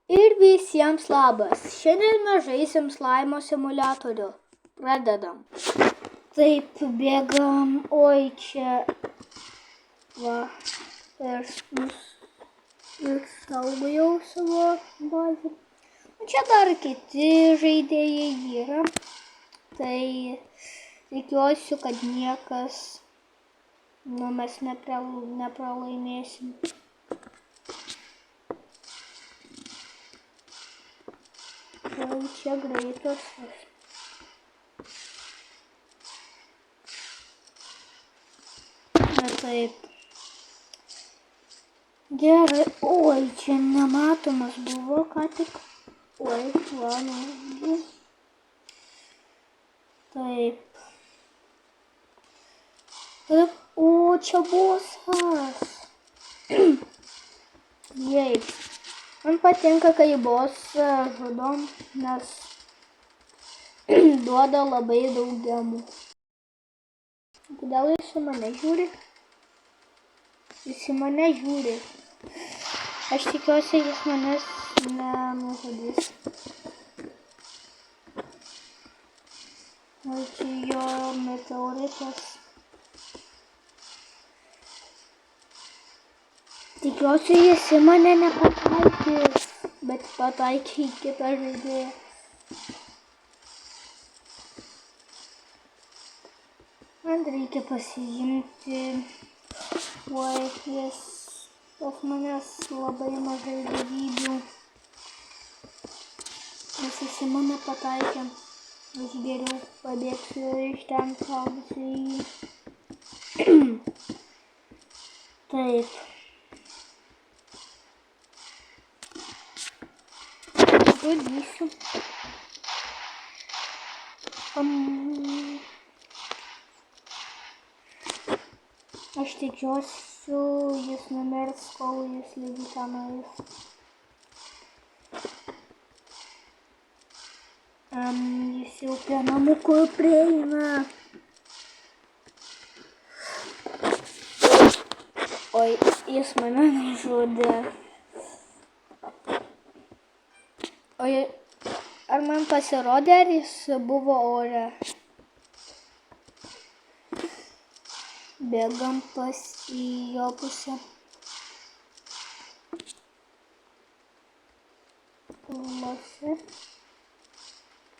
Ir visiems labas. Šiandien mes žaisim slaimo simuliatorių. Pradedam. Taip, bėgam. Oi, čia. Va. Ir saugojau savo bazę. Čia dar kiti žaidėjai yra. Tai tikiuosi, kad niekas, mes nepralaimėsim. Tai čia greitos. Na taip. Gerai. Oi, čia nematomas buvo ką tik. Oi, vanu. Taip. Taip. O, čia bosas. Jei. Man patinka, kai bosą žudom, nes duoda labai daug gemų. Kodėl jis į mane žiūri? Jis į mane žiūri. Aš tikiuosi, jis manęs nenužudys. O čia jo meteoritas. Tikiuosi, jis į mane nepataikys, bet pataikė į kitą žaidėją. Man reikia pasiimti. Oi, jis pas manęs labai mažai gyvybių. Nes jis į mane pataikė. Aš geriau pabėgsiu iš ten, saugysiu jį. Taip. Žudysiu. Aš tikiuosi, jis numirs, kol jis lygiai tenais. Jis jau prie namukų prieina. Oi, jis mane nužudė. Oi, ar man pasirodė, ar jis buvo ore? Bėgam į jo pusę. Kulose.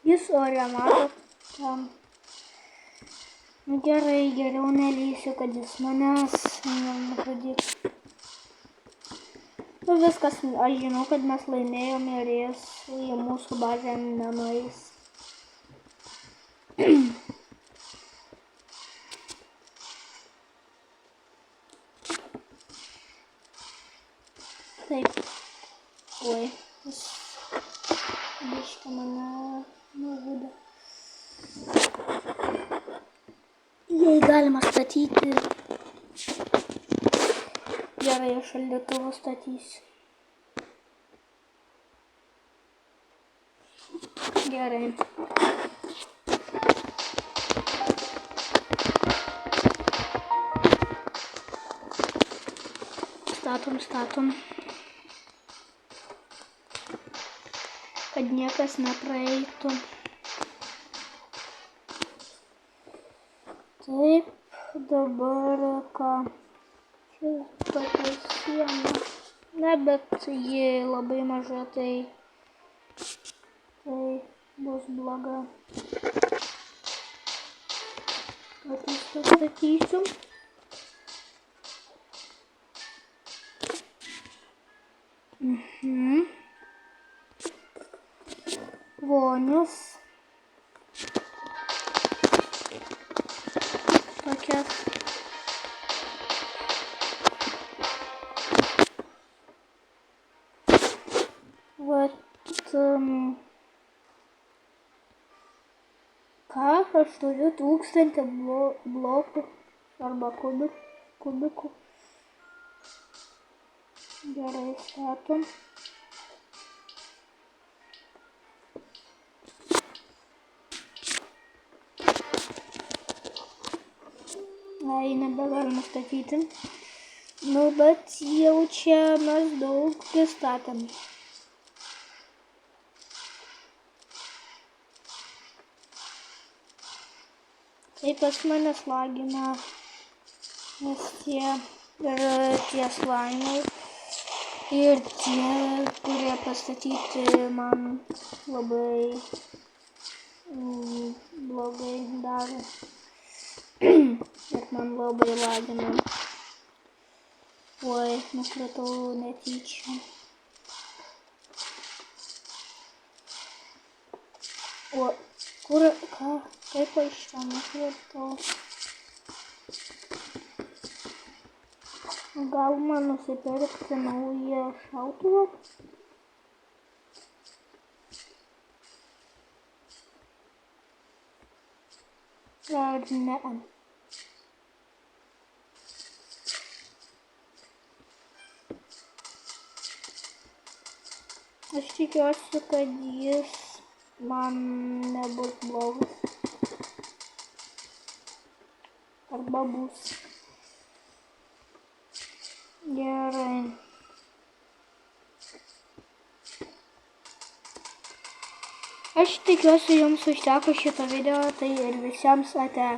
Jis ore, matot, tam. Gerai, geriau nelysiu, kad jis manęs nenužudytų. Nu viskas, aš žinau, kad mes laimėjom ir jis į mūsų bazę nenueis. Taip. Oi, jis biškį mane nužudė. Jei galima statyti. Gerai, aš šaldytuvą statysiu. Gerai. Statom. Kad niekas nepraeitų. Taip, dabar ką? Čia tokia siena. Ne, bet ji labai maža, tai bus bloga. Kad aš pastatysiu. Vonius. Tokias. Vat. Ką? Aš turiu 1000 blokų arba kubikų. Gerai, statom. Ai, nebegalima statyti. Nu, bet jau čia mes daug pristatėm. Tai pas mane slagina, nes tie slaimai ir tie, kurie pastatyti man labai blogai daro. Ir man labai lagina. Oi, nukritau netyčia. O kur, ką, kaip aš čia nukritau? Gal man nusipirkti naują šautuvą? Ar ne? Aš tikiuosi, kad jis man nebus blogas. Arba bus. Gerai. Aš tikiuosi, jums užteko šito video, tai ir visiems ate.